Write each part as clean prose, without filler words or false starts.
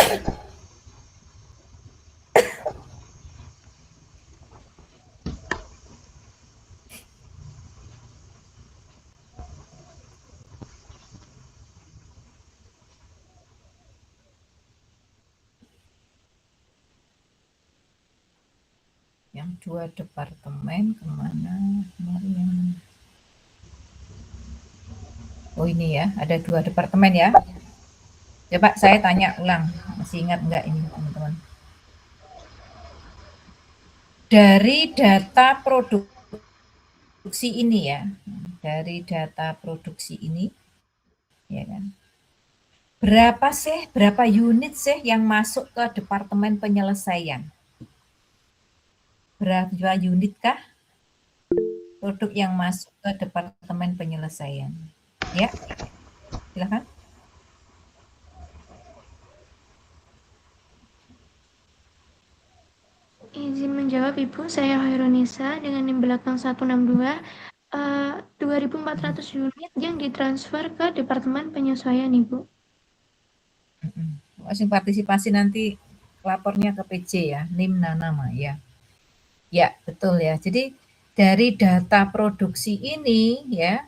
Yang 2 departemen kemana kemarin? Oh ini ya, ada 2 departemen ya. Coba saya tanya ulang, masih ingat enggak ini teman-teman? Dari data produksi ini ya, dari data produksi ini, ya kan? Berapa unit sih yang masuk ke departemen penyelesaian? Berapa unit kah produk yang masuk ke departemen penyelesaian? Ya, silakan. Izin menjawab Ibu, saya Hairunisa dengan NIM belakang 162. 2.400 unit yang ditransfer ke Departemen Penyesuaian Ibu. Masing partisipasi nanti lapornya ke PJ ya, NIM nama ya. Ya, betul ya. Jadi dari data produksi ini ya,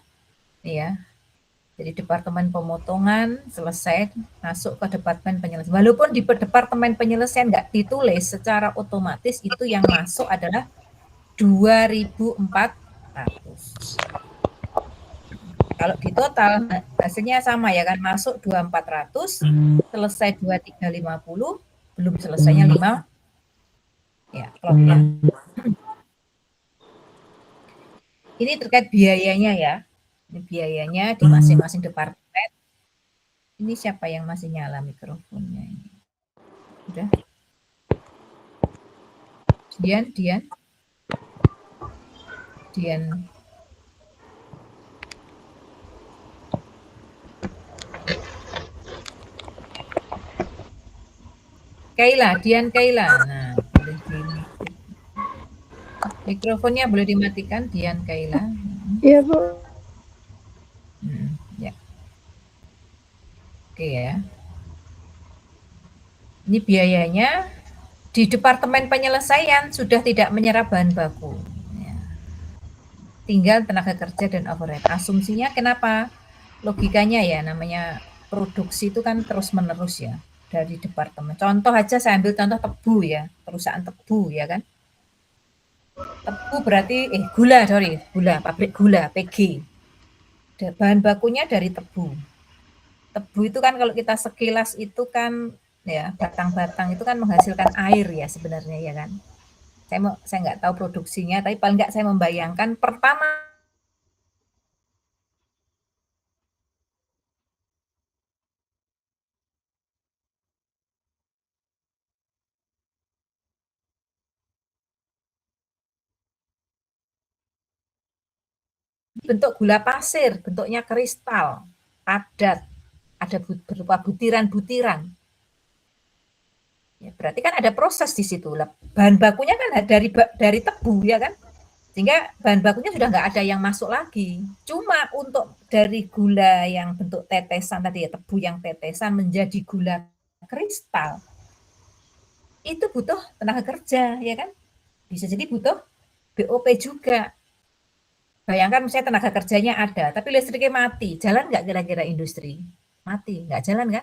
jadi departemen pemotongan selesai masuk ke departemen penyelesaian. Walaupun di departemen penyelesaian nggak ditulis secara otomatis itu yang masuk adalah 2.400. Kalau di total hasilnya sama ya kan, masuk 2.400, selesai 2.350, belum selesainya 5 ya klotnya. Ini terkait biayanya ya. Ini biayanya di masing-masing departemen. Ini siapa yang masih nyala mikrofonnya ini? Udah? Dian. Dian Kaila. Nah, boleh mikrofonnya boleh dimatikan, Dian Kaila. Iya, Bu. Ya. Oke ya. Ini biayanya di departemen penyelesaian sudah tidak menyerap bahan baku. Ya. Tinggal tenaga kerja dan overhead. Asumsinya kenapa? Logikanya ya, namanya produksi itu kan terus-menerus ya dari departemen. Contoh aja saya ambil contoh tebu ya, perusahaan tebu ya kan. Tebu berarti gula, pabrik gula, PG. Bahan bakunya dari tebu. Tebu itu kan kalau kita sekilas itu kan ya batang-batang itu kan menghasilkan air ya sebenarnya ya kan. Saya nggak tahu produksinya, tapi paling nggak saya membayangkan pertama bentuk gula pasir, bentuknya kristal, padat, ada berupa butiran-butiran. Ya, berarti kan ada proses di situ. Bahan bakunya kan dari tebu ya kan, sehingga bahan bakunya sudah nggak ada yang masuk lagi. Cuma untuk dari gula yang bentuk tetesan tadi ya, tebu yang tetesan menjadi gula kristal, itu butuh tenaga kerja ya kan, bisa jadi butuh BOP juga. Bayangkan misalnya tenaga kerjanya ada, tapi listriknya mati, jalan nggak kira-kira industri? Mati, nggak jalan kan?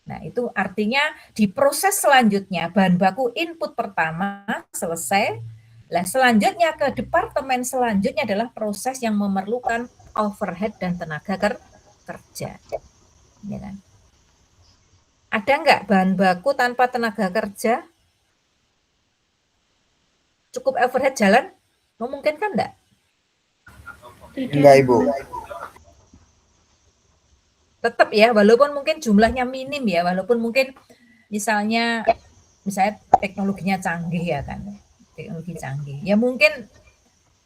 Nah, itu artinya di proses selanjutnya, bahan baku input pertama selesai, nah selanjutnya ke departemen selanjutnya adalah proses yang memerlukan overhead dan tenaga kerja. Ya kan? Ada nggak bahan baku tanpa tenaga kerja? Cukup overhead jalan? Memungkinkan nggak? Enggak, Ibu. Tetap ya, walaupun mungkin jumlahnya minim ya, walaupun mungkin misalnya teknologinya canggih ya kan, teknologi canggih. Ya mungkin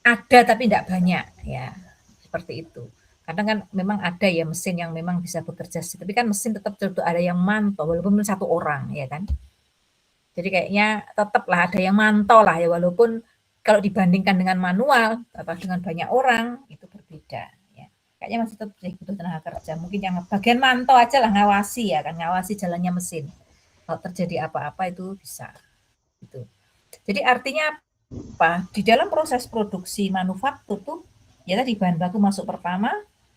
ada tapi tidak banyak ya, seperti itu. Kadang kan memang ada ya mesin yang memang bisa bekerja, tapi kan mesin tetap ada yang mantau walaupun satu orang ya kan. Jadi kayaknya tetaplah ada yang mantau lah ya, walaupun kalau dibandingkan dengan manual atau dengan banyak orang itu berbeda ya. Kayaknya masih tetap butuh tenaga kerja. Mungkin yang bagian mantau aja lah, ngawasi ya kan, ngawasi jalannya mesin. Kalau terjadi apa-apa itu bisa. Gitu. Jadi artinya apa? Di dalam proses produksi manufaktur tuh, ya tadi bahan baku masuk pertama,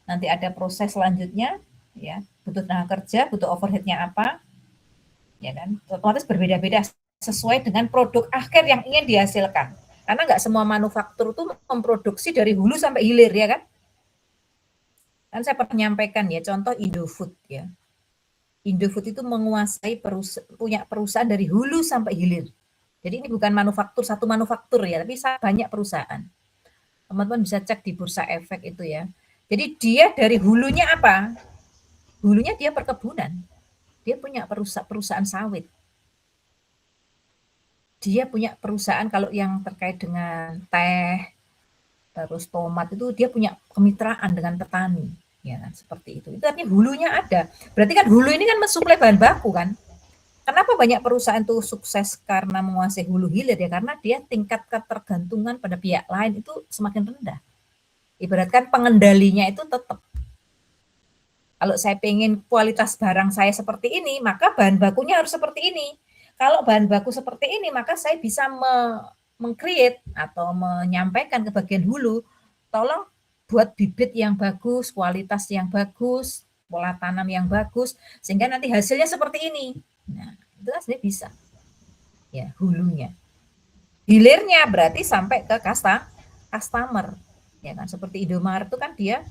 nanti ada proses selanjutnya, ya butuh tenaga kerja, butuh overhead-nya apa, ya kan? Otomatis berbeda-beda sesuai dengan produk akhir yang ingin dihasilkan. Karena nggak semua manufaktur tuh memproduksi dari hulu sampai hilir, ya kan? Kan saya pernah menyampaikan ya, contoh Indofood ya. Indofood itu menguasai punya perusahaan dari hulu sampai hilir. Jadi ini bukan satu manufaktur ya, tapi banyak perusahaan. Teman-teman bisa cek di bursa efek itu ya. Jadi dia dari hulunya apa? Hulunya dia perkebunan. Dia punya perusahaan sawit. Dia punya perusahaan kalau yang terkait dengan teh, terus tomat itu dia punya kemitraan dengan petani, ya kan, seperti itu. Itu artinya hulunya ada. Berarti kan hulu ini kan mensuplai bahan baku kan. Kenapa banyak perusahaan itu sukses karena menguasai hulu hilir ya? Karena dia tingkat ketergantungan pada pihak lain itu semakin rendah. Ibaratkan pengendalinya itu tetap. Kalau saya pengen kualitas barang saya seperti ini, maka bahan bakunya harus seperti ini. Kalau bahan baku seperti ini, maka saya bisa meng-create atau menyampaikan ke bagian hulu, tolong buat bibit yang bagus, kualitas yang bagus, pola tanam yang bagus, sehingga nanti hasilnya seperti ini. Nah, itu sebenarnya bisa. Ya, hulunya. Hilirnya berarti sampai ke customer. Ya kan, seperti Indomaret itu kan dia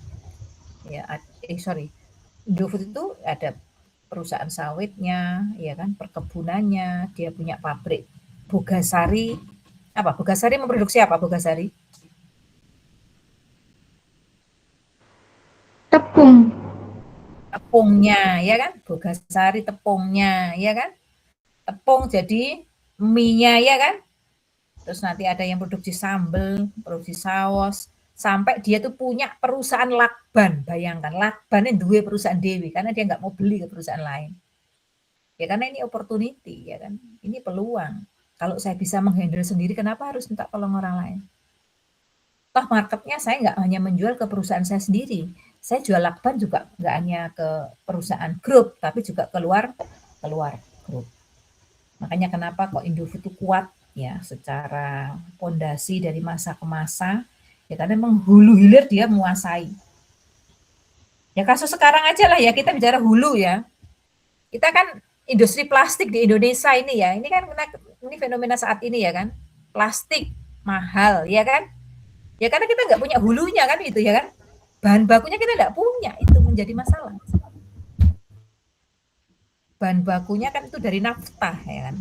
Indofood itu ada perusahaan sawitnya, ya kan, perkebunannya, dia punya pabrik Bogasari. Apa? Bogasari memproduksi apa Bogasari? Tepung. Tepungnya, ya kan? Bogasari tepungnya, ya kan? Tepung jadi mie-nya, ya kan? Terus nanti ada yang produksi sambal, produksi saus, sampai dia tuh punya perusahaan lakban. Bayangkan, lakban ini dua perusahaan dewi, karena dia nggak mau beli ke perusahaan lain. Ya karena ini opportunity, ya kan? Ini peluang. Kalau saya bisa menghandle sendiri, kenapa harus minta tolong orang lain? Toh marketnya saya nggak hanya menjual ke perusahaan saya sendiri. Saya jual lakban juga nggak hanya ke perusahaan grup, tapi juga keluar grup. Makanya kenapa kok Indofood itu kuat ya secara pondasi dari masa ke masa, ya karena memang hulu hilir dia menguasai. Ya kasus sekarang aja lah ya, kita bicara hulu ya. Kita kan industri plastik di Indonesia ini ya, ini kan ini fenomena saat ini ya kan, plastik mahal ya kan, ya karena kita nggak punya hulunya kan itu ya kan, bahan bakunya kita nggak punya, itu menjadi masalah. Bahan bakunya kan itu dari nafta ya kan,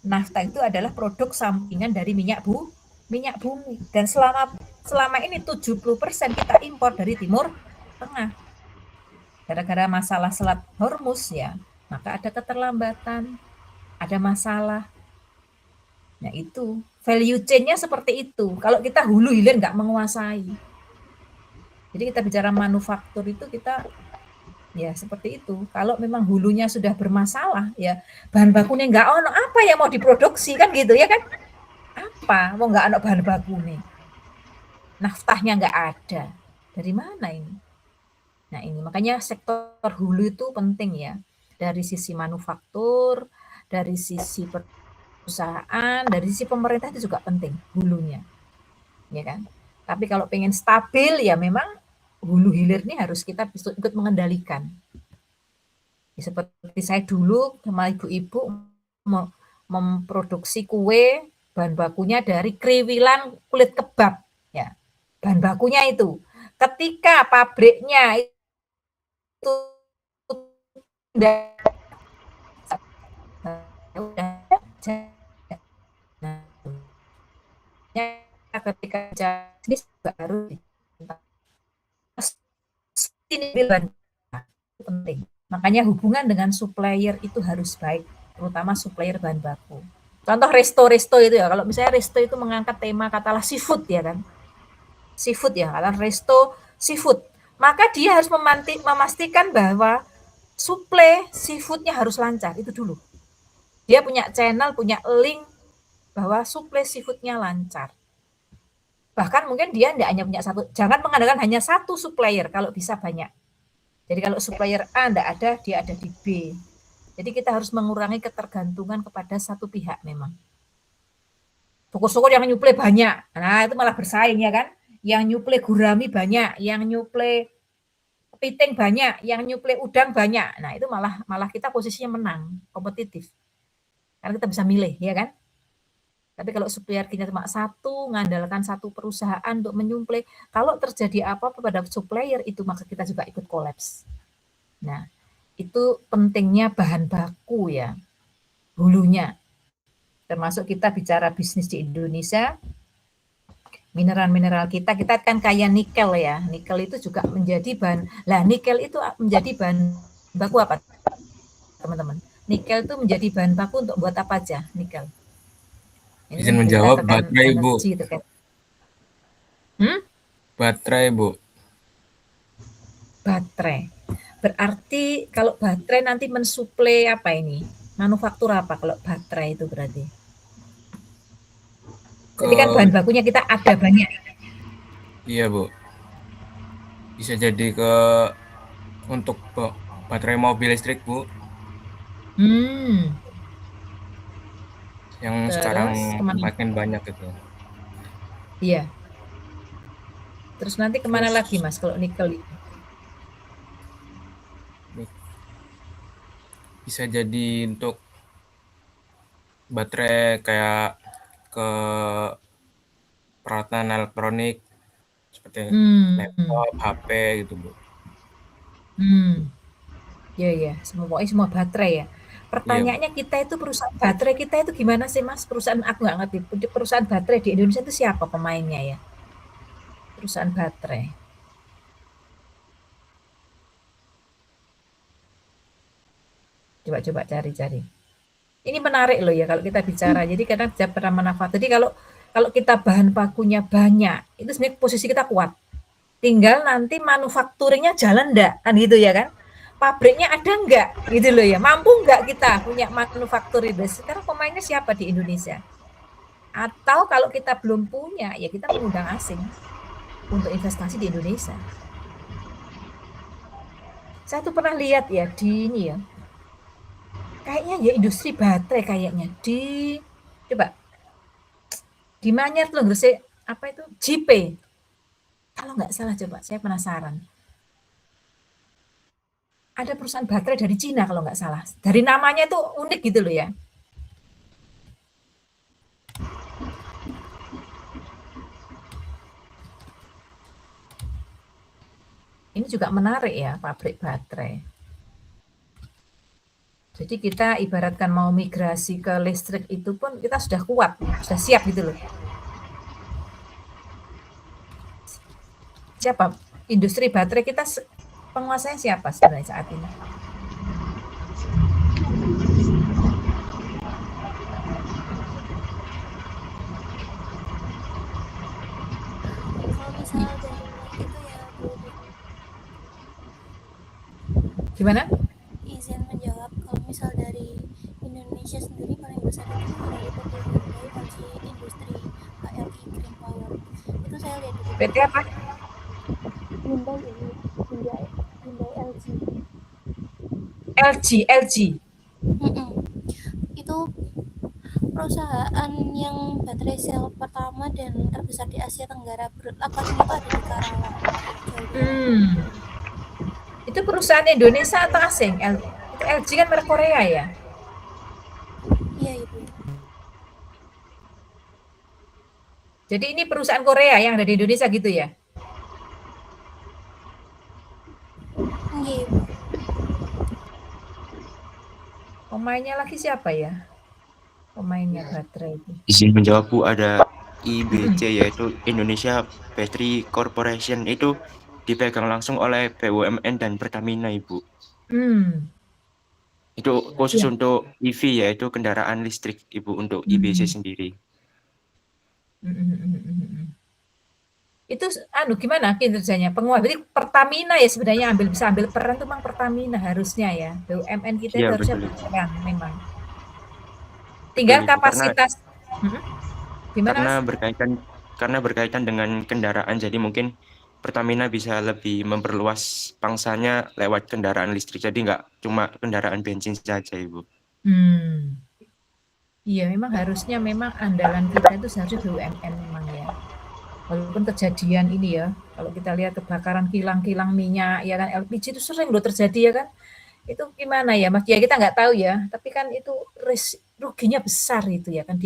nafta itu adalah produk sampingan dari minyak bumi, dan selama ini 70% kita impor dari Timur Tengah. Gara-gara masalah Selat Hormuz ya, maka ada keterlambatan, ada masalah. Nah itu, value chain-nya seperti itu. Kalau kita hulu hilir nggak menguasai. Jadi kita bicara manufaktur itu kita ya seperti itu. Kalau memang hulunya sudah bermasalah, ya bahan bakunya nggak ono, apa yang mau diproduksi kan gitu ya kan? Apa? Mau nggak ono bahan baku nih? Naftahnya nggak ada. Dari mana ini? Nah ini makanya sektor hulu itu penting ya. Dari sisi manufaktur, dari sisi perusahaan, dari sisi pemerintah itu juga penting hulunya. Ya kan? Tapi kalau pengen stabil ya memang hulu hilir ini harus kita ikut mengendalikan. Ya, seperti saya dulu sama ibu-ibu memproduksi kue, bahan bakunya dari kriwilan kulit kebab. Ya, bahan bakunya itu. Ketika pabriknya itu ketika jenis baru ini penting. Makanya hubungan dengan supplier itu harus baik, terutama supplier bahan baku. Contoh resto itu ya, kalau misalnya resto itu mengangkat tema katalah seafood ya kan, seafood ya, katalah resto seafood, maka dia harus memastikan bahwa suplai seafoodnya harus lancar, itu dulu. Dia punya channel, punya link bahwa suplai seafoodnya lancar. Bahkan mungkin dia tidak hanya punya satu, jangan mengandalkan hanya satu supplier, kalau bisa banyak. Jadi kalau supplier A tidak ada, dia ada di B. Jadi kita harus mengurangi ketergantungan kepada satu pihak memang. Syukur-syukur yang nyuplai banyak. Nah, itu malah bersaing ya kan. Yang nyuplai gurami banyak, yang nyuplai kepiting banyak, yang nyuplai udang banyak. Nah, itu malah kita posisinya menang, kompetitif. Karena kita bisa milih, ya kan? Tapi kalau supplier kita cuma satu, mengandalkan satu perusahaan untuk menyuplai, kalau terjadi apa-apa pada supplier itu, maka kita juga ikut kolaps. Nah, itu pentingnya bahan baku ya, hulunya. Termasuk kita bicara bisnis di Indonesia, mineral-mineral kita kan kaya nikel ya. Nikel itu juga menjadi bahan, nikel itu menjadi bahan baku apa teman-teman? Nikel itu menjadi bahan baku untuk buat apa aja nikel? Ini Izin menjawab, baterai Bu. Baterai Bu. Baterai. Berarti kalau baterai nanti mensuplai apa ini? Manufaktur apa kalau baterai itu berarti? Jadi kan bahan bakunya kita ada banyak. Iya Bu. Bisa jadi untuk baterai mobil listrik Bu. Yang Terus, sekarang makin banyak itu. Iya. Terus nanti kemana lagi Mas kalau nikel? Bisa jadi untuk baterai kayak ke peralatan elektronik seperti laptop, HP gitu Bu. Ya, semua baterai ya. Pertanyaannya kita itu perusahaan baterai kita itu gimana sih Mas? Perusahaan aku nggak ngerti. Perusahaan baterai di Indonesia itu siapa pemainnya ya? Perusahaan baterai. Coba cari. Ini menarik loh ya kalau kita bicara. Jadi kadang tidak pernah manfaat. Jadi kalau kita bahan bakunya banyak, itu sebenarnya posisi kita kuat. Tinggal nanti manufakturingnya jalan enggak, kan gitu ya kan? Pabriknya ada enggak, gitu loh ya. Mampu enggak kita punya manufaktur itu? Sekarang pemainnya siapa di Indonesia? Atau kalau kita belum punya, ya kita mengundang asing untuk investasi di Indonesia. Saya tuh pernah lihat ya di ini ya, kayaknya ya industri baterai kayaknya coba di Manyar tuh Gresik apa itu JP kalau nggak salah, coba saya penasaran, ada perusahaan baterai dari Cina kalau nggak salah, dari namanya itu unik gitu loh ya. Ini juga menarik ya, pabrik baterai. Jadi kita ibaratkan mau migrasi ke listrik itu pun kita sudah kuat, sudah siap gitu loh. Siapa? Industri baterai kita penguasanya siapa sebenarnya saat ini? Kalau misalnya dari itu ya Bu. Gimana? Izin menjawab, kalau misal dari Indonesia sendiri paling besar itu dari PT Hyundai LG Industri HLI Green Power. Itu saya lihat di PT apa? Hyundai LG. LG. Itu perusahaan yang baterai sel pertama dan terbesar di Asia Tenggara. Lokasinya itu ada di Karawang. Itu perusahaan Indonesia atau asing? Itu LG kan merek Korea ya? Iya Ibu. Jadi ini perusahaan Korea yang ada di Indonesia gitu ya? Iya Ibu. Pemainnya lagi siapa ya? Pemainnya baterai itu. Izin menjawab Bu, ada IBC yaitu Indonesia Battery Corporation, itu dipegang langsung oleh BUMN dan Pertamina Ibu. Itu khusus untuk EV yaitu kendaraan listrik Ibu, untuk IBC sendiri. Itu gimana kinerjanya? Penguasa berarti Pertamina ya sebenarnya bisa ambil peran tuh memang Pertamina harusnya ya. BUMN kita itu harusnya berperan memang. Tinggal Betul, kapasitas. Gimana? Karena berkaitan dengan kendaraan, jadi mungkin Pertamina bisa lebih memperluas pangsanya lewat kendaraan listrik. Jadi nggak cuma kendaraan bensin saja, Ibu. Iya, memang harusnya memang andalan kita itu seharusnya BUMN memang ya. Walaupun kejadian ini ya, kalau kita lihat kebakaran kilang-kilang minyak, ya kan LPG itu sering loh terjadi ya kan. Itu gimana ya Mas? Ya kita nggak tahu ya, tapi kan itu ruginya besar itu ya kan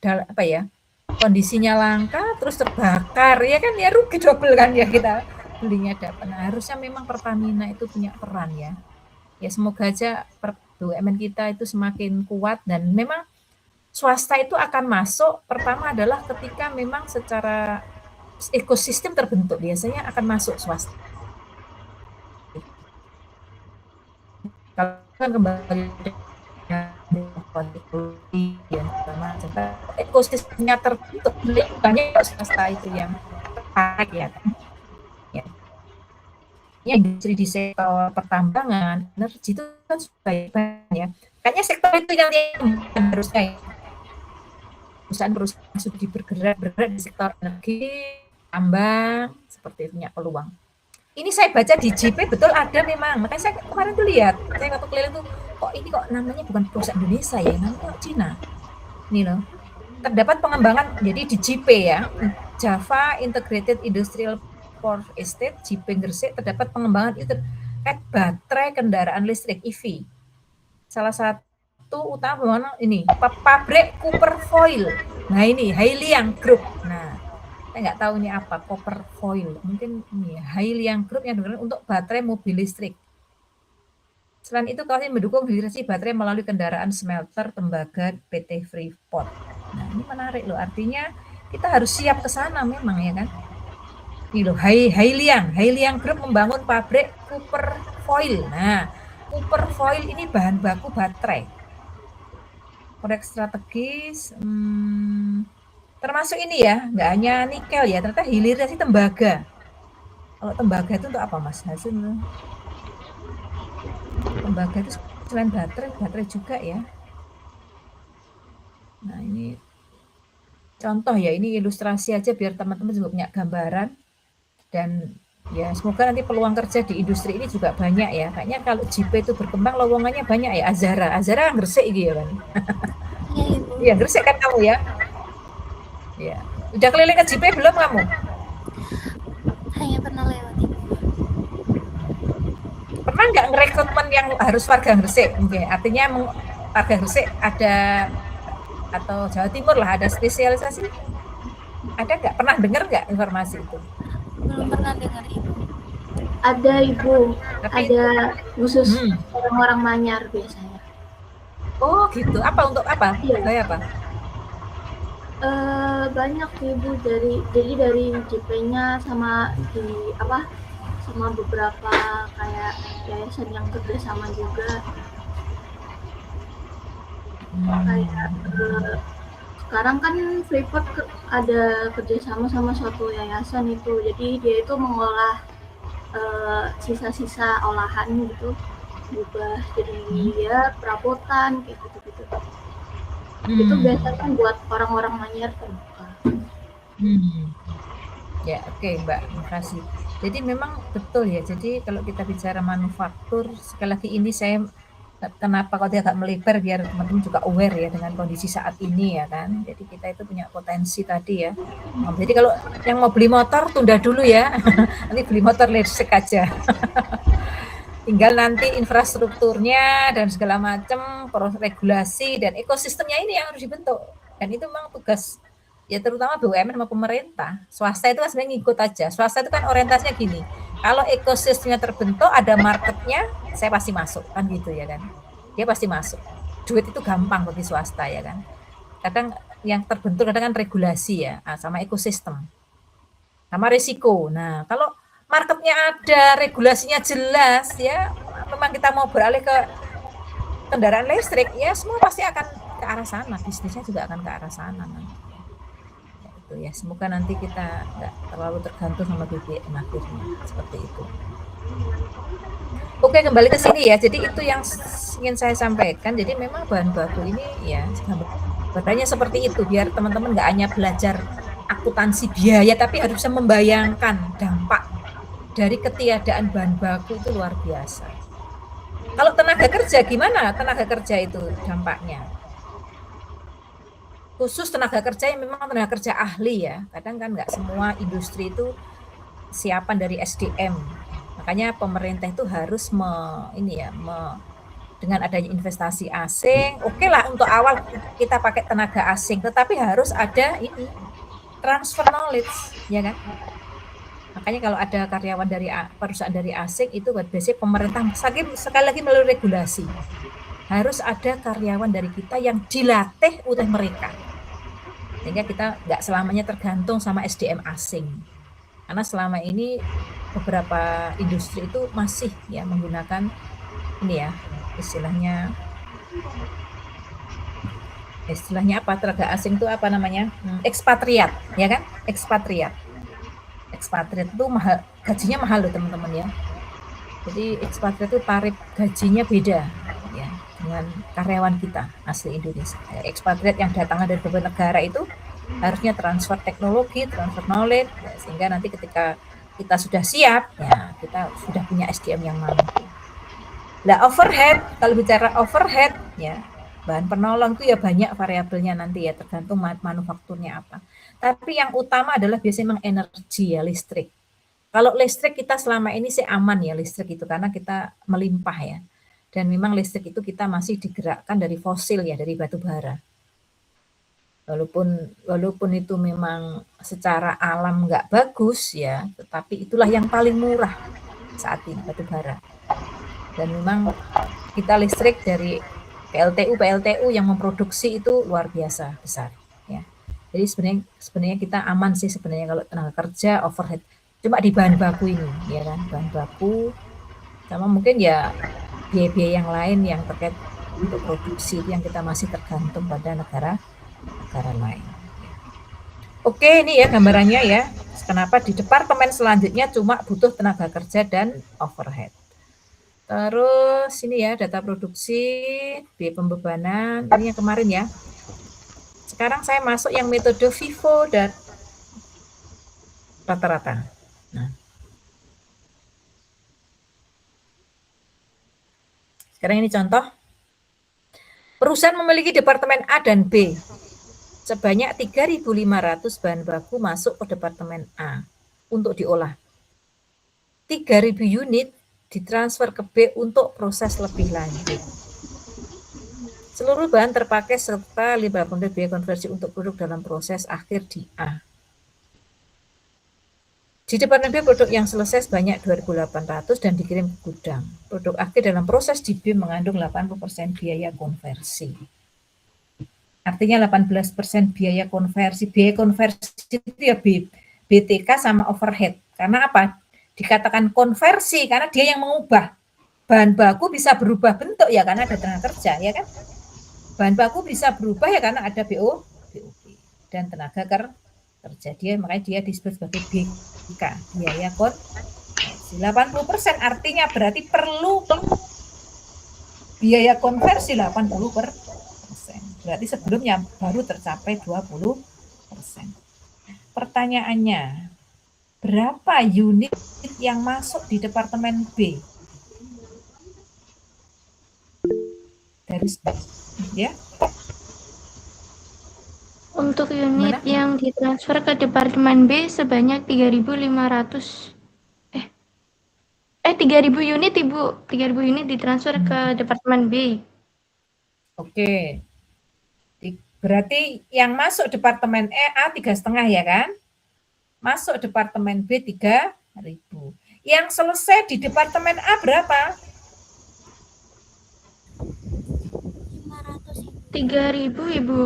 apa ya? Kondisinya langka terus terbakar ya kan, ya rugi double kan ya kita belinya dapat. Nah, harusnya memang Pertamina itu punya peran ya. Ya semoga aja BUMN kita itu semakin kuat dan memang swasta itu akan masuk. Pertama adalah ketika memang secara ekosistem terbentuk, biasanya akan masuk swasta. Kalau kan kembali ekosistemnya terbentuk, banyak swasta itu yang tertarik ya. Industri di sektor pertambangan, energi itu kan sudah banyak ya. Kayaknya sektor itu yang harusnya perusahaan sudah bergerak di sektor energi, tambang, seperti punya peluang. Ini saya baca di JP betul ada memang, makanya saya kemarin tuh lihat, saya waktu keliling tuh, kok ini kok namanya bukan perusahaan Indonesia ya, namanya Cina. Ini loh, terdapat pengembangan, jadi di JP ya, Java Integrated Industrial Port Estate, JP Gresik, terdapat pengembangan itu baterai kendaraan listrik EV. Salah satu utama ini pabrik Cooper Foil. Nah ini Hyliion Group. Nah saya nggak tahu ini apa Cooper Foil. Mungkin ini Hyliion Group yang digunakan untuk baterai mobil listrik. Selain itu kami mendukung hilirisasi baterai melalui kendaraan smelter tembaga PT Freeport. Nah ini menarik loh. Artinya kita harus siap ke sana memang ya kan. Ini loh, Hyliion Group membangun pabrik Cooper Foil. Nah, Cooper Foil ini bahan baku baterai. Proyek strategis, termasuk ini ya, nggak hanya nikel ya, ternyata hilirisasi tembaga. Kalau tembaga itu untuk apa Mas? Hasil tembaga itu selain baterai juga ya. Nah ini contoh ya, ini ilustrasi aja biar teman-teman juga punya gambaran. Dan ya semoga nanti peluang kerja di industri ini juga banyak ya. Kayaknya kalau JP itu berkembang lowongannya banyak ya. Azara Gresik gitu ya kan. Iya Ibu. Iya Gresik kan kamu ya. Ya. Udah keliling ke JP belum kamu? Hanya pernah lewat Ibu. Pernah nggak ngerekrutmen yang harus warga Gresik? Mungkin artinya warga Gresik ada atau Jawa Timur lah ada spesialisasi? Ada nggak? Pernah dengar nggak informasi itu? Belum pernah dengar Ibu. Ada Ibu, Tapi, ada khusus orang-orang Manyar biasanya. Oh gitu. Apa untuk apa? Iya. Kayak apa? Banyak Ibu dari JP-nya sama sama beberapa kayak yayasan yang kerjasama juga. Kayak sekarang kan Freeport ada kerjasama sama suatu yayasan itu, jadi dia itu mengolah sisa-sisa olahan gitu, berubah jadi ya perabotan kayak gitu. Itu biasanya buat orang-orang Manyar terbuka. Ya oke, Mbak, terima kasih. Jadi memang betul ya, jadi kalau kita bicara manufaktur, sekali lagi ini saya kenapa kalau agak melebar biar teman-teman juga aware ya dengan kondisi saat ini ya kan. Jadi kita itu punya potensi tadi ya. Jadi kalau yang mau beli motor tunda dulu ya. Nanti beli motor listrik aja. Tinggal nanti infrastrukturnya dan segala macam, regulasi dan ekosistemnya ini yang harus dibentuk. Dan itu memang tugas ya terutama BUMN sama pemerintah. Swasta itu kan sebenarnya ngikut aja. Swasta itu kan orientasinya gini. Kalau ekosistemnya terbentuk, ada marketnya, saya pasti masuk, kan gitu ya kan. Dia pasti masuk. Duit itu gampang bagi swasta ya kan. Kadang yang terbentuk kadang kan regulasi ya, sama ekosistem. Sama risiko. Nah, kalau marketnya ada, regulasinya jelas ya, memang kita mau beralih ke kendaraan listrik, ya semua pasti akan ke arah sana. Bisnisnya juga akan ke arah sana. Ya, semoga nanti kita nggak terlalu tergantung sama BBM akhirnya seperti itu. Oke, kembali ke sini ya. Jadi itu yang ingin saya sampaikan. Jadi memang bahan baku ini ya gambarannya seperti itu biar teman-teman nggak hanya belajar akuntansi biaya, tapi harus bisa membayangkan dampak dari ketiadaan bahan baku itu luar biasa. Kalau tenaga kerja gimana? Tenaga kerja itu dampaknya. Khusus tenaga kerja yang memang tenaga kerja ahli ya. Kadang kan nggak semua industri itu siapan dari SDM. Makanya pemerintah itu harus dengan adanya investasi asing, oke lah untuk awal kita pakai tenaga asing, tetapi harus ada ini transfer knowledge, ya kan? Makanya kalau ada karyawan dari perusahaan dari asing itu biasanya pemerintah sekali lagi melalui regulasi harus ada karyawan dari kita yang dilatih oleh mereka, sehingga kita nggak selamanya tergantung sama SDM asing. Karena selama ini beberapa industri itu masih ya menggunakan ini ya istilahnya apa, tenaga asing itu apa namanya, ekspatriat ya kan, ekspatriat itu mahal, gajinya mahal loh teman-teman ya. Jadi ekspatriat itu tarif gajinya beda ya dengan karyawan kita asli Indonesia. Ekspatriat yang datang dari beberapa negara itu harusnya transfer teknologi, transfer knowledge ya, sehingga nanti ketika kita sudah siap ya kita sudah punya SDM yang mampu. Nah, overhead, kalau bicara overhead ya, bahan penolong itu ya banyak variabelnya nanti ya, tergantung manufakturnya apa. Tapi yang utama adalah biasanya memang energi ya, listrik. Kalau listrik kita selama ini sih aman ya listrik itu, karena kita melimpah ya. Dan memang listrik itu kita masih digerakkan dari fosil ya, dari batu bara. Walaupun itu memang secara alam nggak bagus ya, tetapi itulah yang paling murah saat ini, batu bara. Dan memang kita listrik dari PLTU yang memproduksi itu luar biasa besar ya. Jadi sebenarnya kita aman sih sebenarnya kalau tenaga kerja overhead. Cuma di bahan baku ini ya kan, bahan baku sama mungkin ya biaya-biaya yang lain yang terkait untuk produksi yang kita masih tergantung pada negara lain. Oke, ini ya gambarannya ya. Kenapa di departemen selanjutnya cuma butuh tenaga kerja dan overhead. Terus ini ya data produksi, biaya pembebanan, ini yang kemarin ya. Sekarang saya masuk yang metode FIFO dan rata-rata. Nah. Sekarang ini contoh. Perusahaan memiliki departemen A dan B. Sebanyak 3.500 bahan baku masuk ke departemen A untuk diolah. 3.000 unit ditransfer ke B untuk proses lebih lanjut. Seluruh bahan terpakai serta 50% biaya konversi untuk produk dalam proses akhir di A. Di departemen B produk yang selesai sebanyak 2.800 dan dikirim ke gudang. Produk akhir dalam proses di B mengandung 80% biaya konversi. Artinya 18% biaya konversi. Biaya konversi itu ya BTK sama overhead. Karena apa? Dikatakan konversi karena dia yang mengubah. Bahan baku bisa berubah bentuk ya karena ada tenaga kerja ya kan. Bahan baku bisa berubah ya karena ada BOP dan tenaga kerja. Makanya dia disebut sebagai BK, biaya konversi. 80% artinya berarti perlu biaya konversi 80%. Berarti sebelumnya baru tercapai 20%. Pertanyaannya, berapa unit yang masuk di departemen B? Dari ya. Untuk unit yang ditransfer ke departemen B sebanyak 3.500 3.000 unit Ibu. 3.000 unit ditransfer ke departemen B. Oke. Berarti yang masuk departemen A 3,5 ya kan? Masuk departemen B 3.000. Yang selesai di departemen A berapa? 3.000 Ibu.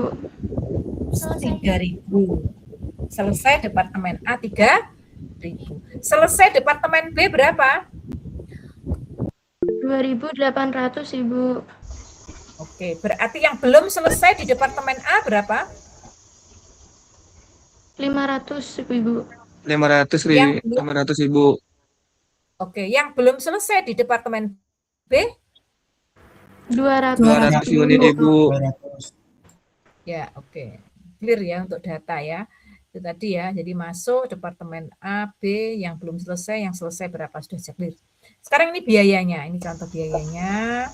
3.000. Selesai departemen A 3.000. Selesai departemen B berapa? 2.800 Ibu. Oke, berarti yang belum selesai di departemen A berapa? 500 Ibu. 500 Ibu. Oke, yang belum selesai di departemen B? 200 unit Ibu. Ya, oke. Clear ya untuk data ya. Itu tadi ya, jadi masuk departemen A, B, yang belum selesai, yang selesai berapa, sudah clear. Sekarang ini biayanya, ini contoh biayanya.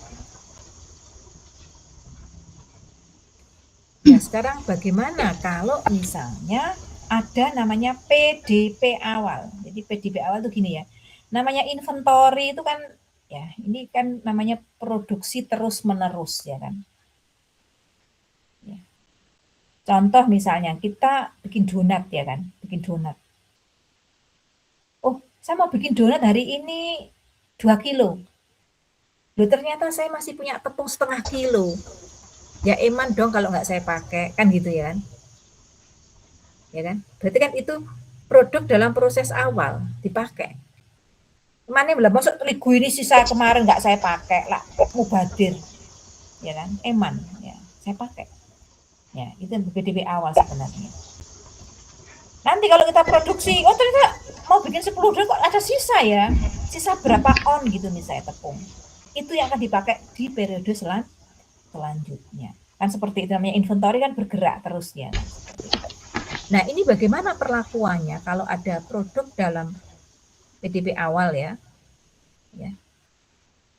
Ya, sekarang bagaimana kalau misalnya ada namanya PDP awal. Jadi PDP awal itu gini ya, namanya inventory itu kan, ya ini kan namanya produksi terus-menerus ya kan. Contoh misalnya kita bikin donat ya kan, bikin donat. Oh, saya mau bikin donat hari ini 2 kilo. Loh, ternyata saya masih punya tepung setengah kilo. Ya eman dong kalau nggak saya pakai, kan gitu ya kan. Ya kan? Berarti kan itu produk dalam proses awal dipakai. Mana belum masuk terigu ini sisa kemarin nggak saya pakai lah, mubadir. Ya kan? Eman, ya, saya pakai. Ya, itu PDP awal sebenarnya. Nanti kalau kita produksi, oh ternyata mau bikin 10 kilo kok ada sisa ya. Sisa berapa on gitu misalnya tepung. Itu yang akan dipakai di periode selanjutnya. Kan seperti itu namanya inventory kan bergerak terus ya. Nah, ini bagaimana perlakuannya kalau ada produk dalam PDP awal ya. Ya.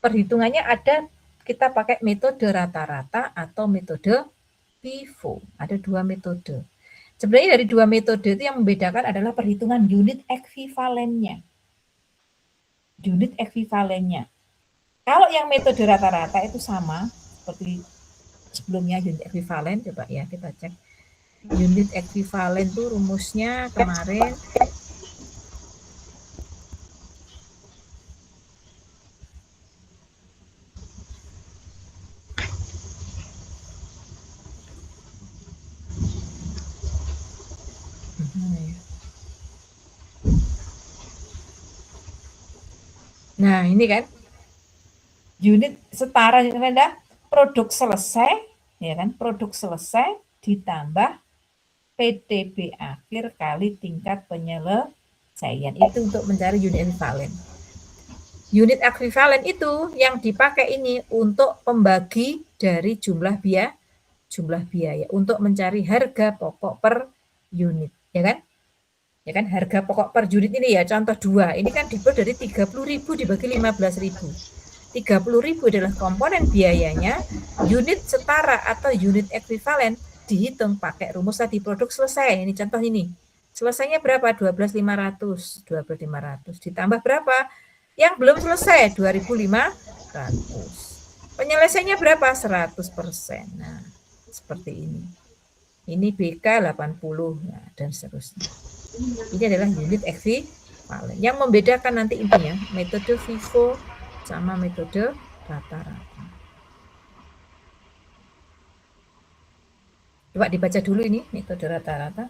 Perhitungannya ada kita pakai metode rata-rata atau metode FIFO. Ada 2 metode. Sebenarnya dari 2 metode itu yang membedakan adalah perhitungan unit ekuivalennya. Unit ekuivalennya. Kalau yang metode rata-rata itu sama seperti sebelumnya unit ekuivalen, coba ya kita cek. Unit ekuivalen itu rumusnya kemarin nah ini kan unit setara produk selesai ya kan, produk selesai ditambah PDB akhir kali tingkat penyelesaian, itu untuk mencari unit ekuivalen. Unit ekuivalen itu yang dipakai ini untuk pembagi dari jumlah biaya untuk mencari harga pokok per unit ya kan. Ya kan, harga pokok per unit ini ya, contoh 2, ini kan dibuat dari 30.000 dibagi 15.000. 30.000 adalah komponen biayanya, unit setara atau unit ekuivalen dihitung pakai rumus tadi produk selesai. Ini contoh ini. Selesainya berapa? 12.500. 12.500 ditambah berapa? Yang belum selesai 2.500. Penyelesaiannya berapa? 100%. Nah, seperti ini. Ini BK 80 nah, dan seterusnya. Ini adalah unit ekuivalen. Yang membedakan nanti intinya metode FIFO sama metode rata-rata. Coba dibaca dulu ini metode rata-rata.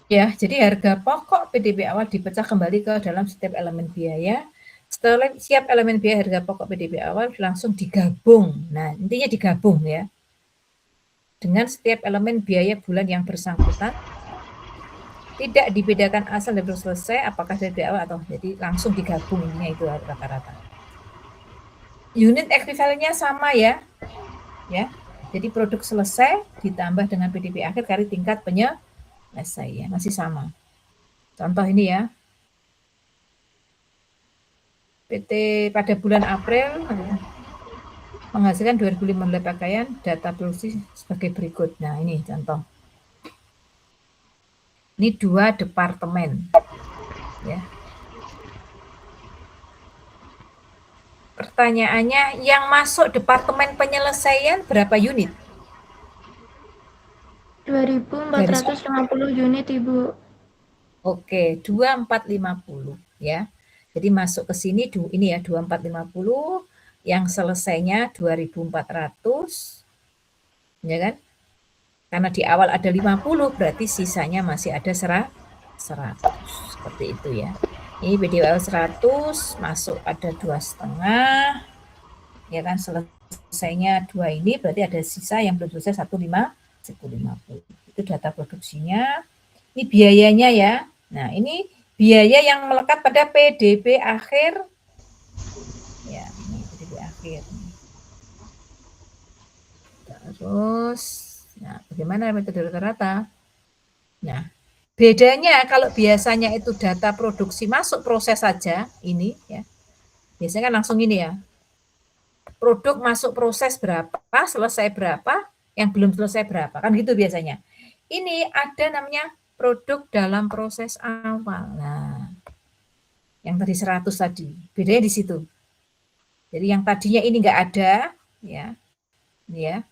Ya, jadi harga pokok PDB awal dipecah kembali ke dalam setiap elemen biaya. Setelah siap elemen biaya harga pokok PDB awal langsung digabung. Nah, intinya digabung ya. Dengan setiap elemen biaya bulan yang bersangkutan. Tidak dibedakan asal dari selesai apakah dari awal atau jadi langsung digabung, intinya itu rata-rata. unit ekuivalennya sama ya. Ya. Jadi produk selesai ditambah dengan PDB akhir kali tingkat penyelesaian masih sama. Contoh ini ya. PT pada bulan April menghasilkan 2.500 pakaian, data produksi sebagai berikut. Nah, ini contoh. Ini 2 departemen. Ya. Pertanyaannya, yang masuk departemen penyelesaian berapa unit? 2.450 unit, Ibu. Oke, 2450 ya. Jadi masuk ke sini ini ya 2450, yang selesainya 2400. Ya kan? Karena di awal ada 50, berarti sisanya masih ada 100. Seperti itu ya. Ini PDB awal 100, masuk ada 2,5. Ya kan, selesainya 2 ini, berarti ada sisa yang belum selesai 150. Itu data produksinya. Ini biayanya ya. Nah, ini biaya yang melekat pada PDB akhir. Ya, ini PDB akhir. Terus, nah, bagaimana metode rata-rata? Nah, bedanya kalau biasanya itu data produksi masuk proses saja, ini ya. Biasanya kan langsung ini ya. Produk masuk proses berapa, selesai berapa, yang belum selesai berapa. Kan gitu biasanya. Ini ada namanya produk dalam proses awal. Nah, yang tadi 100 tadi, bedanya di situ. Jadi yang tadinya ini enggak ada, ya. Ini ya.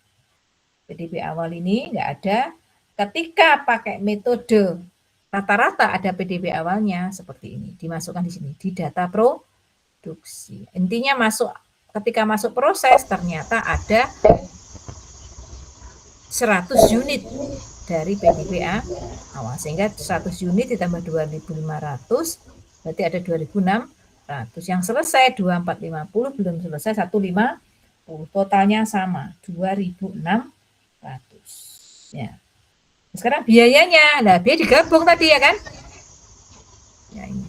PDB awal ini enggak ada. Ketika pakai metode rata-rata ada PDB awalnya seperti ini, dimasukkan di sini di data produksi. Intinya ketika masuk proses ternyata ada 100 unit dari PDB awal, sehingga 100 unit ditambah 2.500 berarti ada 2.600. Yang selesai 2450, belum selesai 150. Totalnya sama 2.600 ya. Sekarang biayanya, nah biaya digabung tadi ya kan? Ya ini.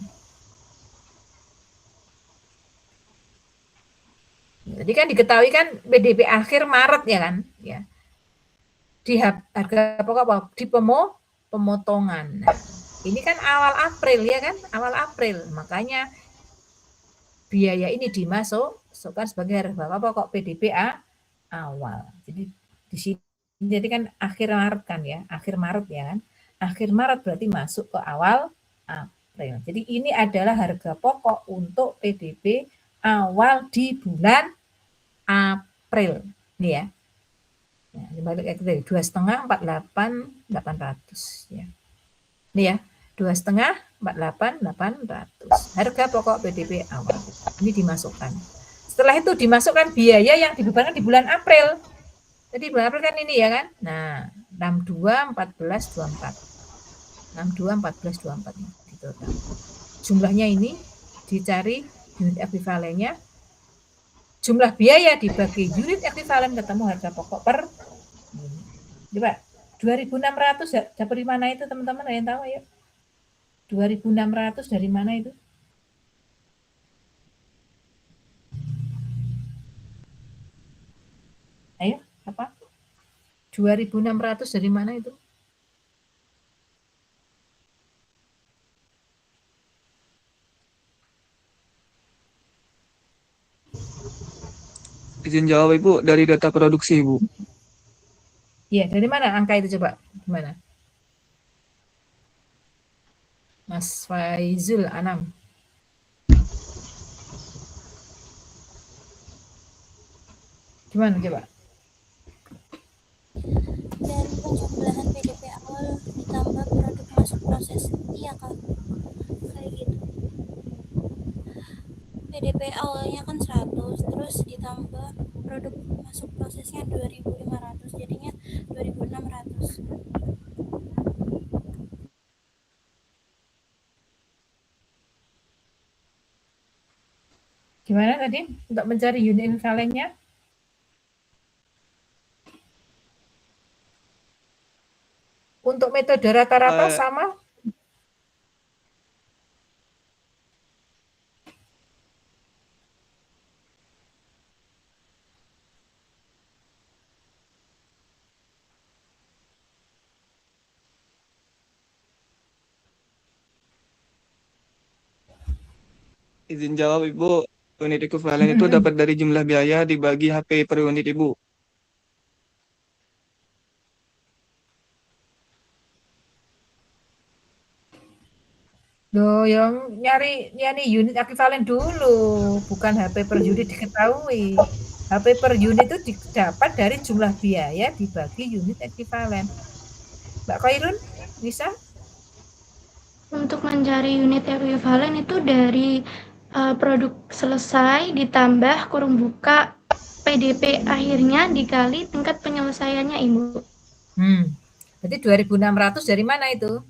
Jadi kan diketahui kan PDB akhir Maret ya kan? Ya. Di harga pokok apa? Di pemotongan. Nah, ini kan awal April ya kan? Awal April. Makanya biaya ini dimasukkan sebagai harga pokok PDB awal. Jadi di sini jadi kan akhir Maret kan ya, akhir Maret ya kan. Akhir Maret berarti masuk ke awal April. Jadi ini adalah harga pokok untuk PDB awal di bulan April. Ini ya. Ya, dibalik dari 2,5 48 800 ya. Ini ya, 2,5 48 800. Harga pokok PDB awal. Ini dimasukkan. Setelah itu dimasukkan biaya yang dibebankan di bulan April. Jadi bulan April kan ini ya kan. Nah, 62 14 24. 62 14 24 di total. Jumlahnya ini dicari unit ekuivalennya. Jumlah biaya dibagi unit ekuivalen ketemu harga pokok per unit. Coba 2.600 dapat di mana itu teman-teman? Ada yang tahu ya? 2.600 dari mana itu? Ayo, apa? 2.600 dari mana itu? Izin jawab Ibu, dari data produksi Ibu. Iya, dari mana angka itu coba? Gimana? Mas Faizul Anam. Gimana coba? Dari penjumlahan PDB awal ditambah produk masuk proses. Iya Kak, kayak gitu. PDB awalnya kan 100, terus ditambah produk masuk prosesnya 2.500, jadinya 2.600. Gimana tadi untuk mencari unit ekuivalennya? Untuk metode rata-rata sama? Izin jawab Ibu. Unit ekuivalen itu dapat dari jumlah biaya dibagi HP per unit Ibu. Loh, yang nyari unit ekuivalen dulu, bukan HP per unit diketahui. HP per unit itu didapat dari jumlah biaya dibagi unit ekuivalen. Mbak Khairun, bisa? Untuk mencari unit ekuivalen itu dari produk selesai ditambah kurung buka PDP akhirnya dikali tingkat penyelesaiannya, Ibu. Berarti 2.600 dari mana itu?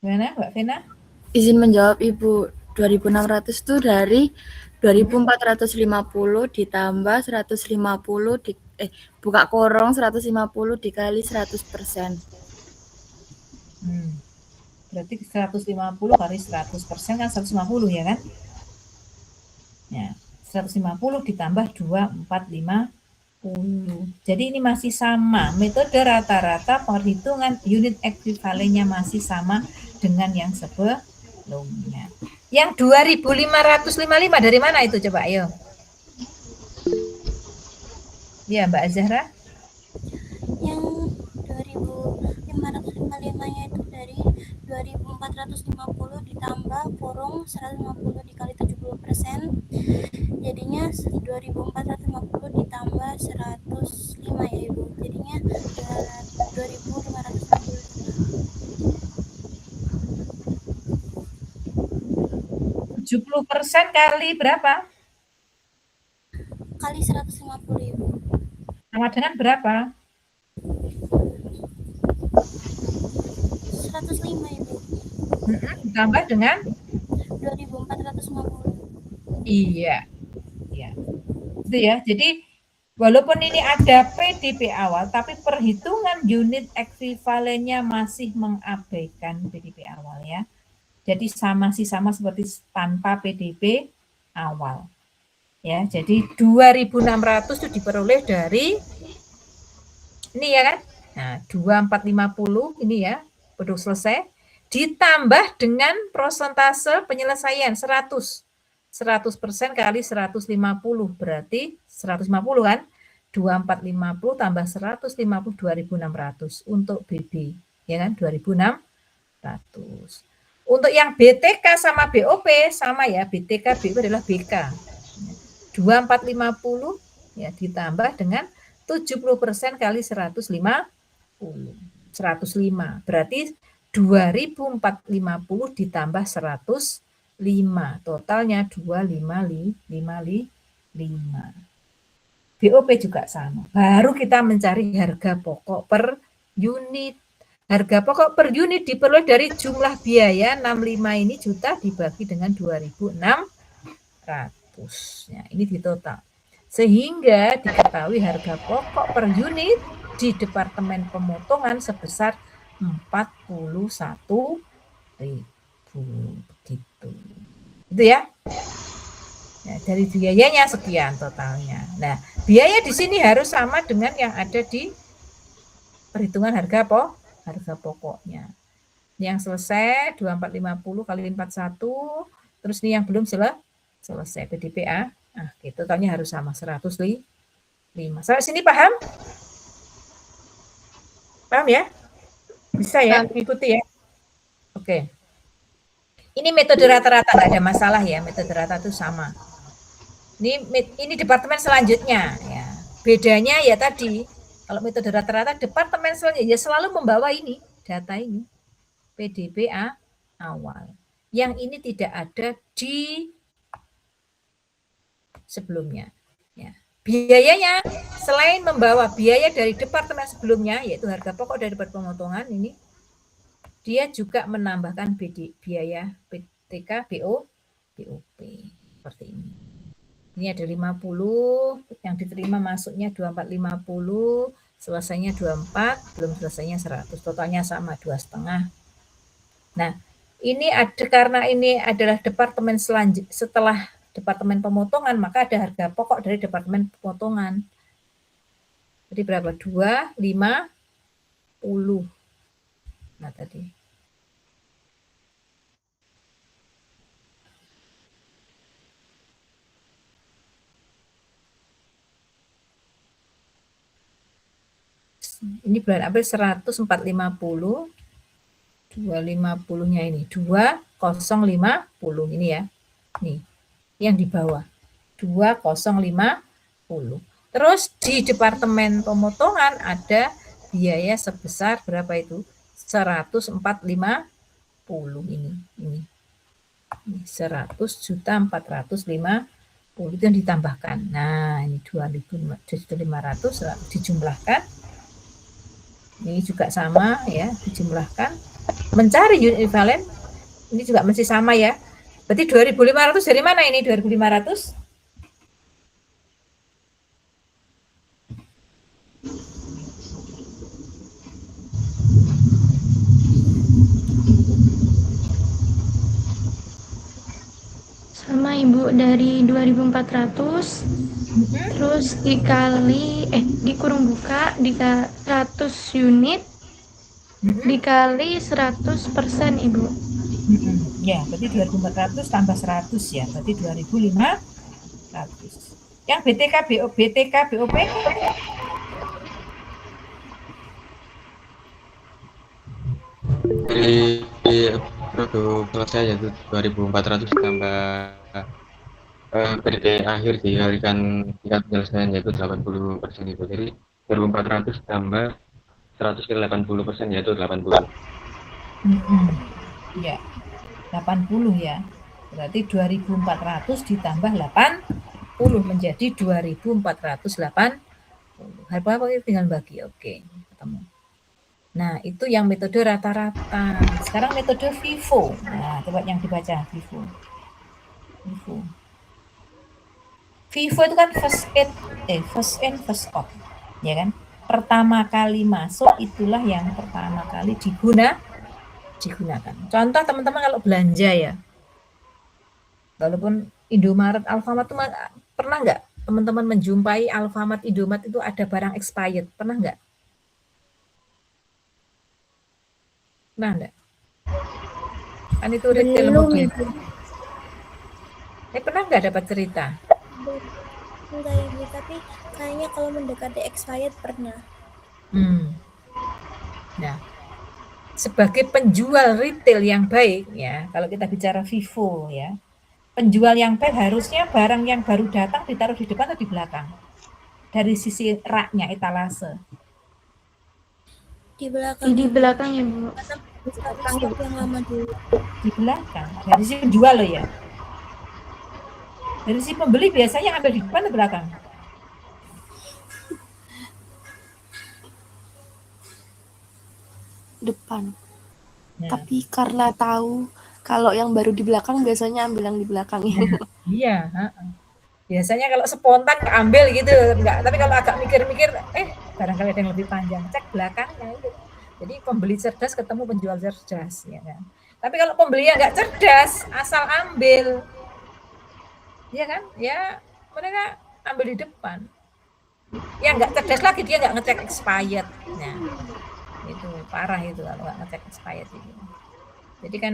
Gimana, Mbak Vena? Izin menjawab Ibu, 2.600 itu dari 2.450 ditambah 150 buka kurung 150 dikali 100%. Berarti 150 kali 100% kan 150 ya kan? Ya, 150 ditambah 2.450. Jadi ini masih sama. Metode rata-rata perhitungan unit ekuivalennya masih sama dengan yang sebelumnya. Yang 2.555 dari mana itu coba ayo? Ya Mbak Zahra? Yang 2.555-nya itu dari 2.450 ditambah kurung 150 dikali 70%, jadinya 2.450 ditambah 105 ya Ibu, jadinya 2.555. 70% kali berapa? Kali 150 Ibu. Sama dengan berapa? 105 Ibu. Ditambah dengan 2.450. Iya. Ya. Itu ya. Jadi walaupun ini ada PDP awal, tapi perhitungan unit ekuivalennya masih mengabaikan PDP awal ya. Jadi sama seperti tanpa PDP awal. Ya, jadi 2.600 itu diperoleh dari ini ya kan? Nah, 2.450 ini ya, produk selesai ditambah dengan persentase penyelesaian 100%. 100% kali 150 berarti 150 kan? 2.450 tambah 150 2.600 untuk BB ya kan 2.600. Untuk yang BTK sama BOP sama ya, BTK BOP adalah BK. 2.450 ya ditambah dengan 70% kali 105 berarti 2.450 ditambah 105 totalnya 2.555. BOP juga sama. Baru kita mencari harga pokok per unit. Harga pokok per unit diperoleh dari jumlah biaya 65 ini juta dibagi dengan 2.600. Ya, ini di total. Sehingga diketahui harga pokok per unit di Departemen Pemotongan sebesar 41.000 begitu. Itu ya. Ya, dari biayanya sekian totalnya. Nah, biaya di sini harus sama dengan yang ada di perhitungan harga pokoknya. Yang selesai 2.450 kali 41, terus ini yang belum selesai PDPA. Nah, gitu totalnya harus sama 105. Sampai sini paham? Paham ya? Bisa ya, ikuti ya. Oke. Ini metode rata-rata, nggak ada masalah ya, metode rata itu sama. Ini departemen selanjutnya ya. Bedanya ya tadi, kalau metode rata-rata departemen selanjutnya ya selalu membawa ini, data ini. PDPA awal. Yang ini tidak ada di sebelumnya. Ya. Biayanya selain membawa biaya dari departemen sebelumnya, yaitu harga pokok dari pemotongan ini, dia juga menambahkan biaya PTK, BO, BOP seperti ini. Ini ada 50, yang diterima masuknya 2.450, selesainya 24, belum selesainya 100, totalnya sama 2,5. Nah, ini ada karena ini adalah departemen setelah departemen pemotongan, maka ada harga pokok dari departemen pemotongan. Jadi berapa? 2, 5, Nah, tadi. Ini bulan April 100, 450, 250-nya ini 2050 ini ya. Nih, yang di bawah 2050. Terus di Departemen Pemotongan ada biaya sebesar berapa itu? 10450 ini. 100.450 itu yang ditambahkan. Nah, ini 2.500 dijumlahkan. Ini juga sama ya, dijumlahkan. Mencari unit ekivalen ini juga masih sama ya. Berarti 2.500 dari mana ini 2.500? Sama Ibu, dari 2.400 terus dikali dikurung buka 100 unit dikali 100% Ibu. Ya, berarti 2.400 tambah 100 ya, berarti 2.500. Yang BTK BOP Dari produk selesai yaitu 2.400 tambah PDP akhir dikalikan tingkat penyelesaian yaitu 80% itu. Jadi 2.400 tambah 100 kali 80% yaitu 80. Ya, 80 ya. Berarti 2.400 ditambah 80 menjadi 2.480. Apa tinggal bagi. Oke, ketemu. Nah, itu yang metode rata-rata. Sekarang metode FIFO. Nah, coba yang dibaca FIFO. FIFO itu kan first in, first out. Ya kan? Pertama kali masuk itulah yang pertama kali digunakan. Contoh teman-teman kalau belanja ya. Walaupun Indomaret, Alfamart itu pernah nggak teman-teman menjumpai Alfamart, Indomaret itu ada barang expired? Pernah nggak? Nah, enggak. Kan itu retail modern. Pernah nggak dapat cerita? Enggak Ibu, tapi kayaknya kalau mendekati expired pernah. Nah, sebagai penjual retail yang baik ya, kalau kita bicara FIFO ya, penjual yang baik harusnya barang yang baru datang ditaruh di depan atau di belakang? Dari sisi raknya, etalase. Di belakang. Di belakang ya Bu. Stok yang lama dulu. Di belakang. Dari sisi penjual loh ya. Dari sisi pembeli biasanya ambil di depan atau belakang? Depan. Nah, Tapi karena tahu kalau yang baru di belakang biasanya ambil yang di belakang ya. iya. Biasanya kalau spontan ambil gitu, enggak. Tapi kalau agak mikir-mikir, barangkali ada yang lebih panjang, cek belakangnya. Gitu. Jadi pembeli cerdas ketemu penjual cerdas, ya kan. Tapi kalau pembeli yang nggak cerdas, asal ambil, ya kan, ya mereka ambil di depan. Ya nggak cerdas lagi, dia nggak ngecek expired. Nah, itu parah itu kalau nggak ngecek expired itu. Jadi kan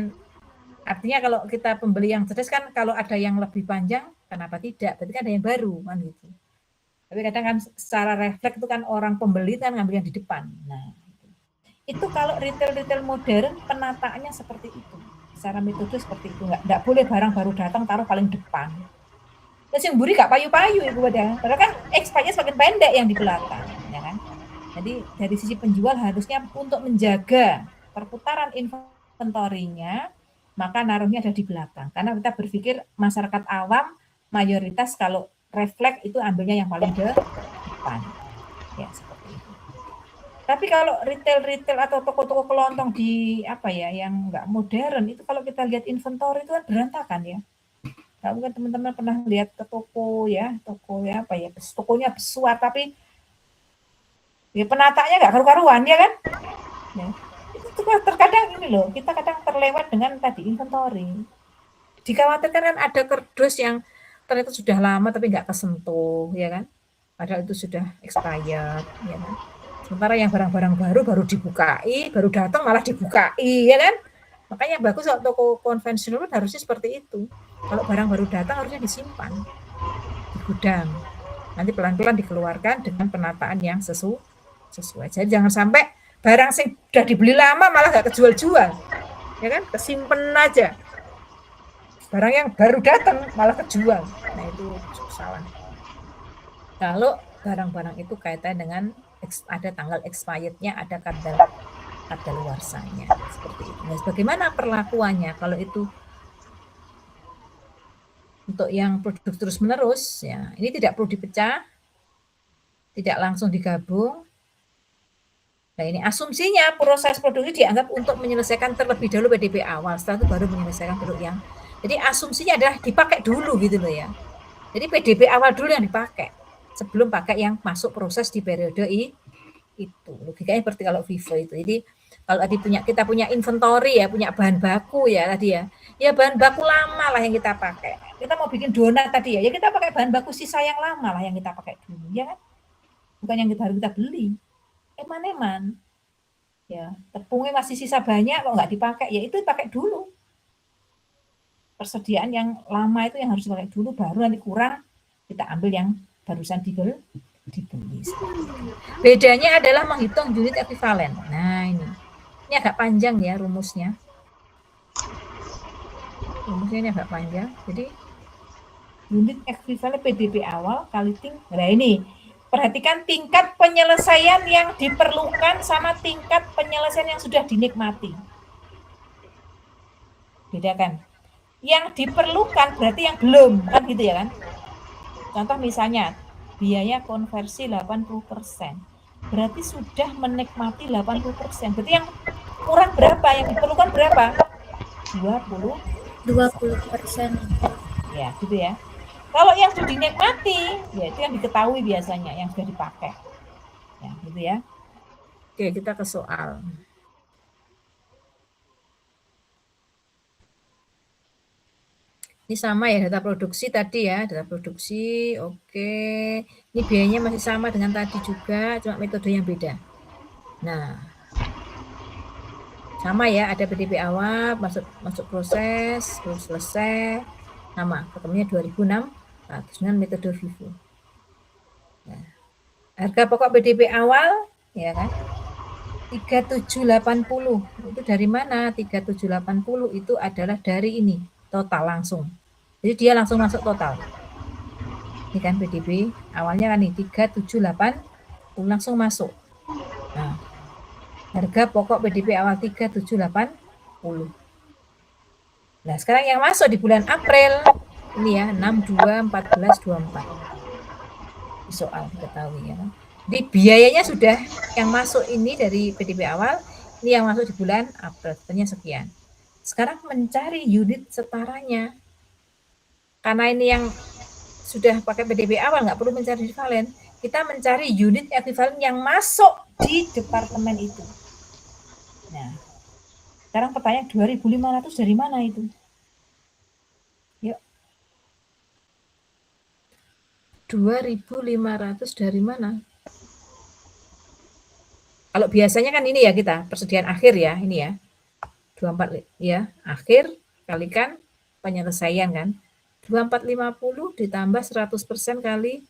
artinya kalau kita pembeli yang cerdas kan kalau ada yang lebih panjang, kenapa tidak? Berarti kan ada yang baru kan gitu. Tapi kadang kan secara refleks itu kan orang pembeli kan ngambil yang di depan. Nah, itu kalau retail modern penataannya seperti itu. Secara metode seperti itu. Nggak boleh barang baru datang taruh paling depan. Terus yang buri nggak payu-payu itu padahal kan expirednya semakin pendek yang di belakang, ya kan? Jadi dari sisi penjual harusnya untuk menjaga perputaran inventorinya, maka naruhnya ada di belakang. Karena kita berpikir masyarakat awam mayoritas kalau refleks itu ambilnya yang paling depan. Ya, seperti itu. Tapi kalau retail atau toko-toko kelontong di yang nggak modern itu kalau kita lihat inventory itu kan berantakan ya. Nggak mungkin teman-teman pernah lihat ke toko ya tokonya besar tapi ya penataannya nggak karu-karuan ya kan? Ya. Itu terkadang ini loh, kita kadang terlewat dengan tadi inventory. Dikhawatirkan kan ada kardus yang ternyata sudah lama tapi nggak kesentuh, ya kan? Padahal itu sudah expired, ya kan? Sementara yang barang-barang baru dibukai, baru datang malah dibukai, ya kan? Makanya bagus kalau toko konvensional harusnya seperti itu. Kalau barang baru datang harusnya disimpan di gudang. Nanti pelan-pelan dikeluarkan dengan penataan yang sesuai. Jadi jangan sampai barang yang sudah dibeli lama malah nggak kejual-jual, ya kan? Kesimpen aja. Barang yang baru datang malah kejual. Nah itu salah. Kalau barang-barang itu kaitan dengan ada tanggal expirednya, ada kadaluarsanya, seperti itu. Nah, bagaimana perlakuannya kalau itu untuk yang produk terus menerus, ya ini tidak perlu dipecah, tidak langsung digabung. Nah ini asumsinya proses produksi dianggap untuk menyelesaikan terlebih dahulu PDB awal, setelah itu baru menyelesaikan produk yang. Jadi asumsinya adalah dipakai dulu gitu loh ya. Jadi PDB awal dulu yang dipakai sebelum pakai yang masuk proses di periode itu. Logikanya seperti kalau Vivo itu. Jadi kalau tadi kita punya inventory ya, punya bahan baku ya tadi ya. Ya bahan baku lama lah yang kita pakai. Kita mau bikin donat tadi ya, kita pakai bahan baku sisa yang lama lah yang kita pakai dulu, ya kan? Bukan yang baru kita beli. Eman-eman. Ya, tepungnya masih sisa banyak kok nggak dipakai, ya itu dipakai dulu. Persediaan yang lama itu yang harus dipakai dulu, baru nanti kurang kita ambil yang barusan dibeli. Bedanya adalah menghitung unit ekuivalen. Nah ini agak panjang ya rumusnya. Rumusnya ini agak panjang. Jadi unit ekuivalen PDB awal kali nah ini perhatikan tingkat penyelesaian yang diperlukan sama tingkat penyelesaian yang sudah dinikmati. Bedakan. Yang diperlukan berarti yang belum, kan gitu ya kan? Contoh misalnya, biaya konversi 80%. Berarti sudah menikmati 80%. Berarti yang kurang berapa? Yang diperlukan berapa? 20%. Ya, gitu ya. Kalau yang sudah dinikmati, ya itu yang diketahui biasanya, yang sudah dipakai. Ya, gitu ya. Oke, kita ke soal. Ini sama ya data produksi tadi ya, data produksi, oke. Ini biayanya masih sama dengan tadi juga, cuma metode yang beda. Nah, sama ya, ada PDB awal, masuk proses, terus selesai, sama, ketemunya 2.600 dengan metode Vivo. Nah, harga pokok PDB awal, ya kan, 3780, itu dari mana? 3780 itu adalah dari ini, total langsung. Jadi dia langsung masuk total. Ini kan PDB awalnya kan nih 3780 langsung masuk. Nah, harga pokok PDB awal 3780. Nah, sekarang yang masuk di bulan April ini ya 621424. Di soal ketahui ya. Jadi biayanya sudah yang masuk ini dari PDB awal, ini yang masuk di bulan April, ternyata sekian. Sekarang mencari unit setaranya. Karena ini yang sudah pakai PDB awal, nggak perlu mencari ekuivalen. Kita mencari unit ekuivalen yang masuk di departemen itu. Nah, sekarang pertanyaan 2.500 dari mana itu? Yuk. 2.500 dari mana? Kalau biasanya kan ini ya kita, persediaan akhir ya, ini ya. 24 ya, akhir kalikan penyelesaian kan. 2450 ditambah 100% kali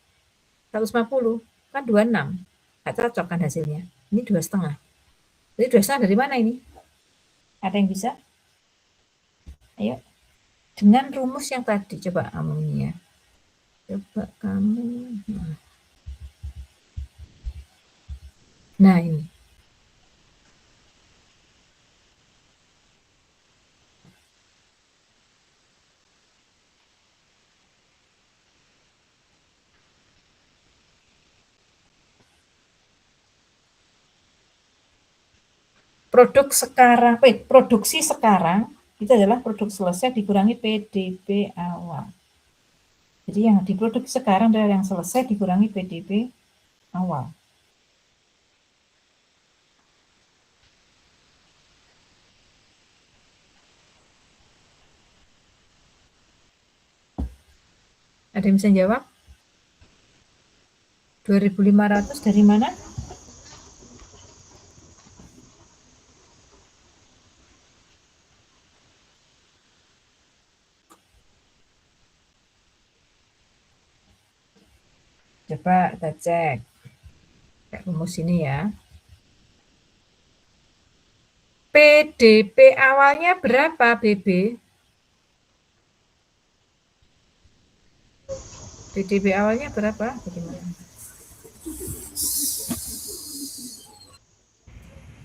150 kan 26. Nggak cocok kan hasilnya. Ini 2,5. Jadi 2,5 dari mana ini? Ada yang bisa? Ayo. Dengan rumus yang tadi coba kamu ini ya. Coba kamu. Nah ini. Produksi sekarang itu adalah produk selesai dikurangi PDB awal. Jadi yang diproduksi sekarang adalah yang selesai dikurangi PDB awal. Ada yang bisa jawab? 2.500 dari mana? Coba kita cek. Kayak rumus ini ya. PDP awalnya berapa, BB? PDB awalnya berapa? Bagaimana?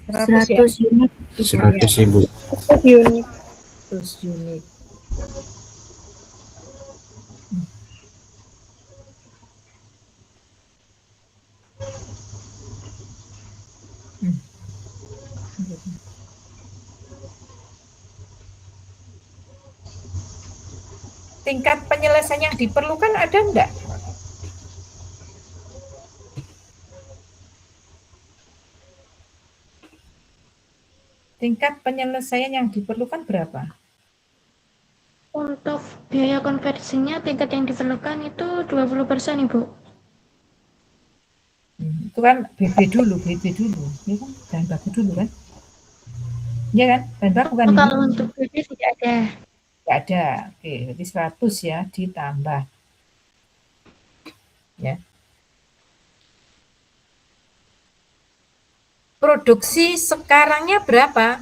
100 unit. 100.000. 100 unit. 100 unit. Tingkat penyelesaian yang diperlukan ada enggak? Tingkat penyelesaian yang diperlukan berapa? Untuk biaya konversinya tingkat yang diperlukan itu 20%, Ibu. Itu kan BB dulu, ya kan? Bahan baku dulu kan? Iya kan? Bahan baku kan? Kalau untuk BB tidak ada. Tidak ada. Oke, jadi 100 ya ditambah. Ya. Produksi sekarangnya berapa?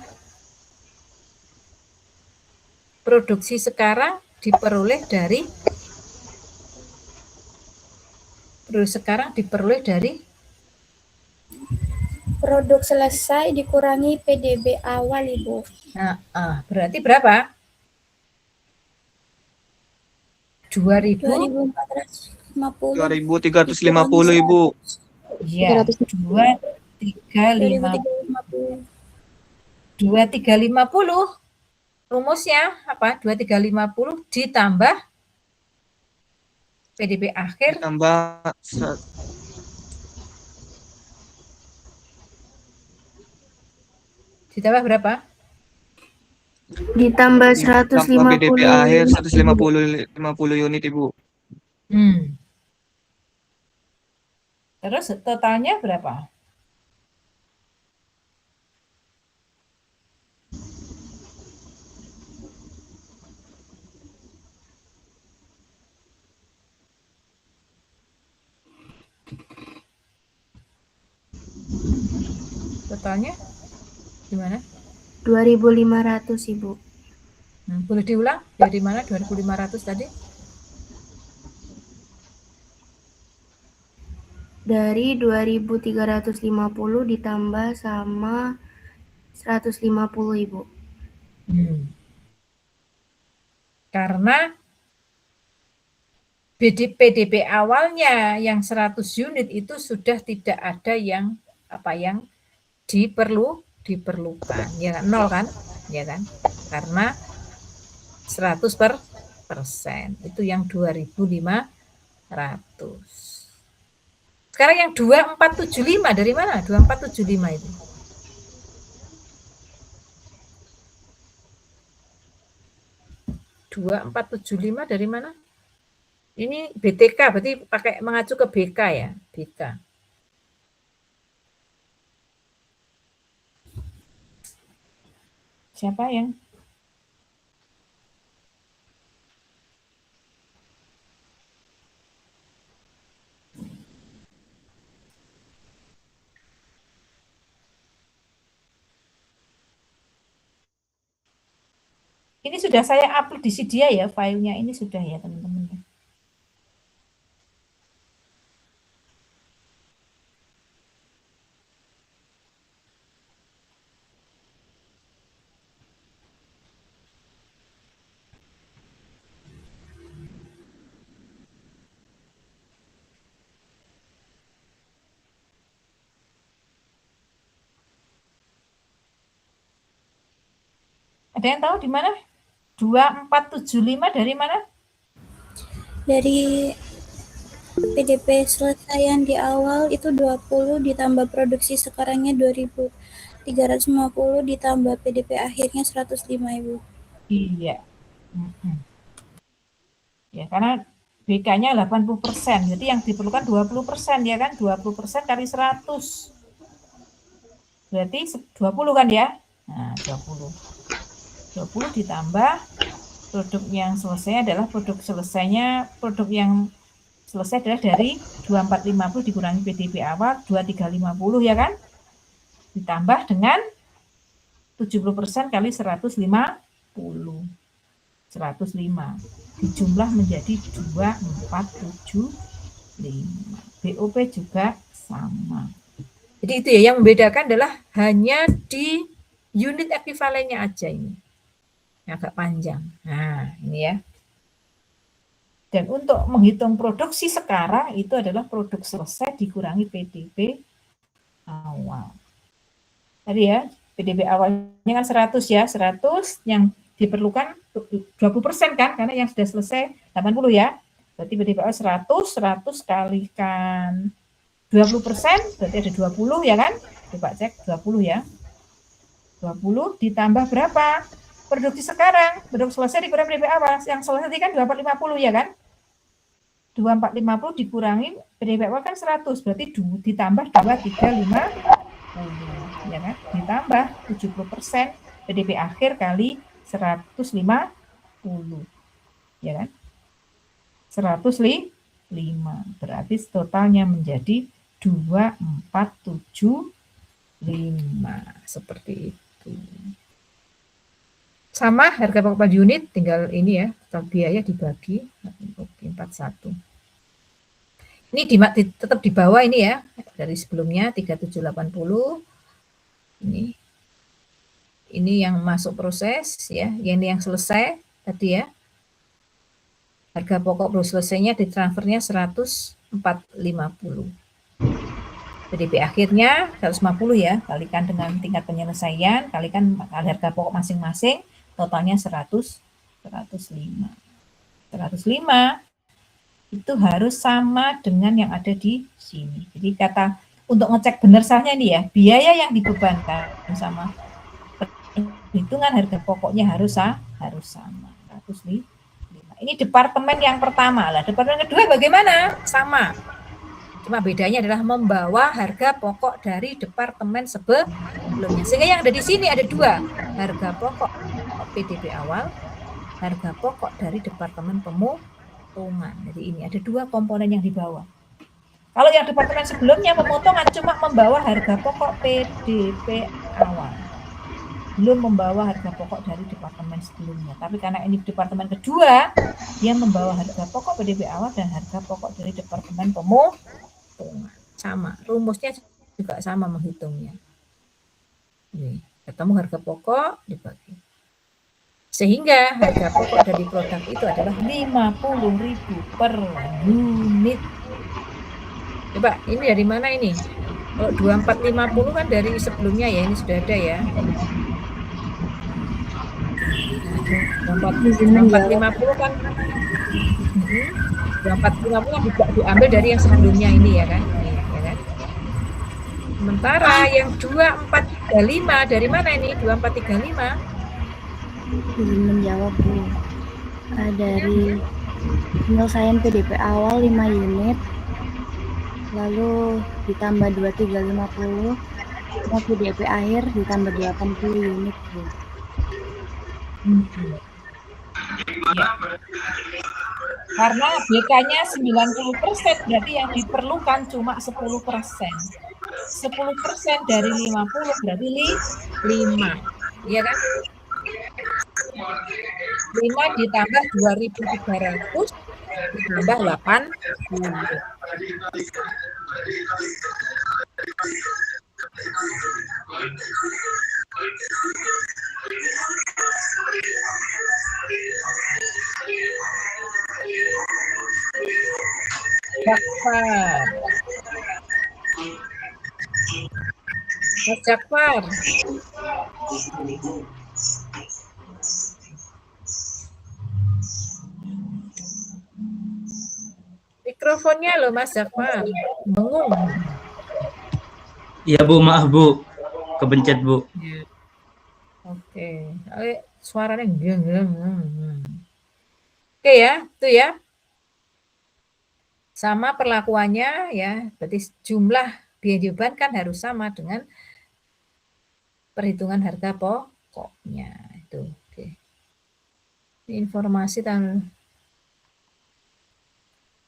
Produksi sekarang diperoleh dari Produk selesai dikurangi PDB awal, Ibu. Nah, berarti berapa? 2.450. 2.350, Ibu. Iya, 2.350. Rumusnya apa? 2.350 ditambah PDB akhir Tambah ditambah berapa? Ditambah 150 PDB akhir unit. 150 unit, Ibu. Terus totalnya berapa? Totalnya gimana? 2.500, Ibu. Boleh diulang? Dari mana 2.500 tadi? Dari 2.350 ditambah sama 150, Ibu. Karena PDB awalnya yang 100 unit itu sudah tidak ada yang diperlukan, ya kan? 0 kan? Ya kan? Karena 100% itu yang 2.500. Sekarang yang 2475 dari mana? 2475 itu. (2475) dari mana? Ini BTK, berarti pakai mengacu ke BK ya, BK. Siapa yang? Ini sudah saya upload di Sidia ya, filenya ini sudah ya teman-teman. Ada yang tahu di mana? 2475 dari mana? Dari PDP selesaian di awal itu 20 ditambah produksi sekarangnya 2.350 ditambah PDP akhirnya 105, Ibu. Iya. Ya, karena BK-nya 80%, jadi yang diperlukan 20% ya kan? 20% kali 100. Berarti 20 kan ya? Nah, 20 ditambah produk yang selesai adalah produk selesainya, produk yang selesai adalah dari 2450 dikurangi PDP awal 2350 ya kan? Ditambah dengan 70% kali 105 dijumlah menjadi 2475. BOP juga sama. Jadi itu ya yang membedakan adalah hanya di unit ekuivalennya aja ini. Yang agak panjang. Nah, ini ya. Dan untuk menghitung produksi sekarang itu adalah produk selesai dikurangi PDB awal. Tadi ya, PDB awalnya kan 100 ya, 100 yang diperlukan 20% kan, karena yang sudah selesai 80 ya. Berarti PDB awal 100 kalikan 20%, berarti ada 20 ya kan? Coba cek 20 ya. 20 ditambah berapa? Produksi sekarang, produk selesai dikurangi PDB awal. Yang selesai tadi kan 2450 ya kan? 2450 dikurangi PDB awal kan 100, berarti ditambah 2350 ya kan? Ditambah 70% PDB akhir kali 150 ya kan? 105 berarti totalnya menjadi 2475 seperti itu. Sama harga pokok per unit tinggal ini ya, total biaya dibagi 41. Ini tetap di bawah ini ya, dari sebelumnya 3780. Ini yang masuk proses ya, ini yang selesai tadi ya. Harga pokok baru selesainya ditransfernya 10450. PDB akhirnya 150 ya, kalikan dengan tingkat penyelesaian, kalikan harga pokok masing-masing, totalnya 105. 105 itu harus sama dengan yang ada di sini. Jadi kata untuk ngecek benar salahnya ini ya, biaya yang dibebankan sama perhitungan harga pokoknya harus sama. 105. Ini departemen yang pertama lah. Departemen kedua bagaimana? Sama. Cuma bedanya adalah membawa harga pokok dari departemen sebelumnya. Sehingga yang ada di sini ada dua. Harga pokok PDB awal, harga pokok dari departemen pemotongan. Jadi ini ada dua komponen yang dibawa. Kalau yang departemen sebelumnya pemotongan cuma membawa harga pokok PDB awal. Belum membawa harga pokok dari departemen sebelumnya. Tapi karena ini departemen kedua, dia membawa harga pokok PDB awal dan harga pokok dari departemen pemotongan. Sama, rumusnya juga sama menghitungnya. Nih, ketemu harga pokok dibagi. Sehingga harga pokok dari produk itu adalah 50.000 per unit. Coba, ini dari mana ini? Kalau 2450 kan dari sebelumnya ya, ini sudah ada ya. 2450 kan 2450 kan juga diambil dari yang sebelumnya ini ya kan. Sementara yang 2435 dari mana ini? 2435 belum menjawab Bu. Dari penyelesaian PDP awal 5 unit, lalu ditambah 2350, mau PDP akhir ditambah 80 unit Bu. Ya. Karena BK-nya 90%, berarti yang diperlukan cuma 10%. 10% dari 50 berarti 5. Iya kan? 5 ditambah 2.300 ditambah 80. Jakfar. Mas Jakfar. Mikrofonnya loh Mas Jakfar. Bengong. Iya Bu, maaf Bu. Kebencet Bu. Oke. Suaranya geng. Oke ya, itu ya. Sama perlakuannya ya, berarti jumlah biaya dibebankan harus sama dengan perhitungan harga pokoknya itu. Oke. Ini informasi tentang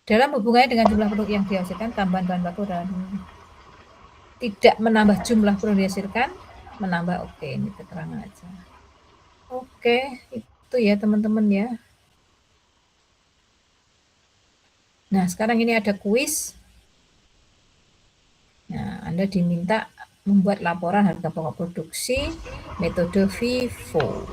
Dalam hubungannya dengan jumlah produk yang dihasilkan, tambahan bahan baku dan tidak menambah jumlah produk dihasilkan, menambah. Oke, ini keterangan aja. Oke, itu ya teman-teman ya. Nah, sekarang ini ada kuis. Nah, Anda diminta membuat laporan harga pokok produksi metode FIFO.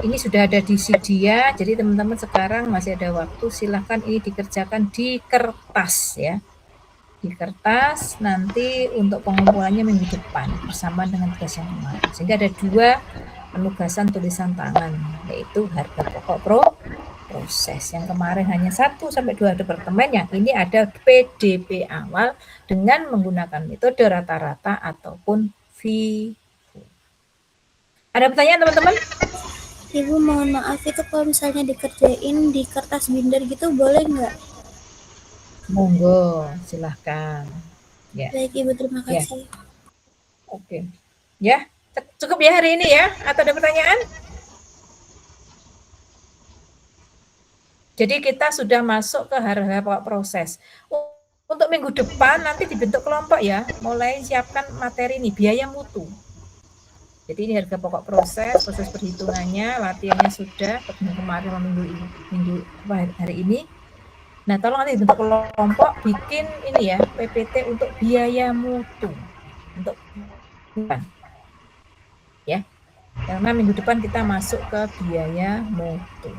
Ini sudah ada di Sidia, jadi teman-teman sekarang masih ada waktu, silahkan ini dikerjakan di kertas ya. Di kertas, nanti untuk pengumpulannya minggu depan bersama dengan tugas yang kemarin. Sehingga ada 2 penugasan tulisan tangan, yaitu harga pokok proses. Yang kemarin hanya 1-2 departemen, yang ini ada PDP awal dengan menggunakan metode rata-rata ataupun FIFO. Ada pertanyaan teman-teman? Ibu mohon maaf, itu kalau misalnya dikerjain di kertas binder gitu boleh nggak? Monggo, silahkan. Ya. Baik Ibu, terima kasih. Oke. Ya, cukup ya hari ini ya? Atau ada pertanyaan? Jadi kita sudah masuk ke harga pokok proses. Untuk minggu depan nanti dibentuk kelompok ya, mulai siapkan materi ini, biaya mutu. Jadi ini harga pokok proses perhitungannya, latihannya sudah kemarin minggu hari ini. Nah, tolong nanti bentuk kelompok bikin ini ya, PPT untuk biaya mutu. Untuk depan. Ya. Karena minggu depan kita masuk ke biaya mutu.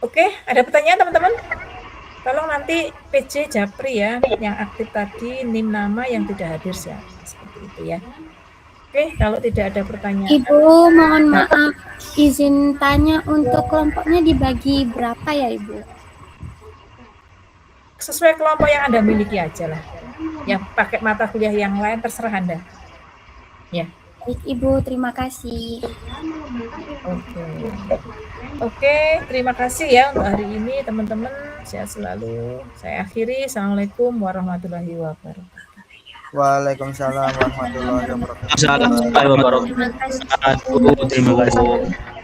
Oke, ada pertanyaan teman-teman? Tolong nanti PJ Japri ya, yang aktif tadi, NIM nama yang tidak hadir siapa. Seperti itu ya. Oke, kalau tidak ada pertanyaan. Ibu, mohon maaf, izin tanya untuk kelompoknya dibagi berapa ya Ibu? Sesuai kelompok yang Anda miliki aja lah. Yang pakai mata kuliah yang lain terserah Anda. Ya. Baik Ibu, terima kasih. Oke, terima kasih ya untuk hari ini teman-teman. Sehat selalu. Saya akhiri. Assalamualaikum warahmatullahi wabarakatuh. Waalaikumsalam warahmatullahi wabarakatuh. Assalamualaikum warahmatullahi wabarakatuh. Terima kasih.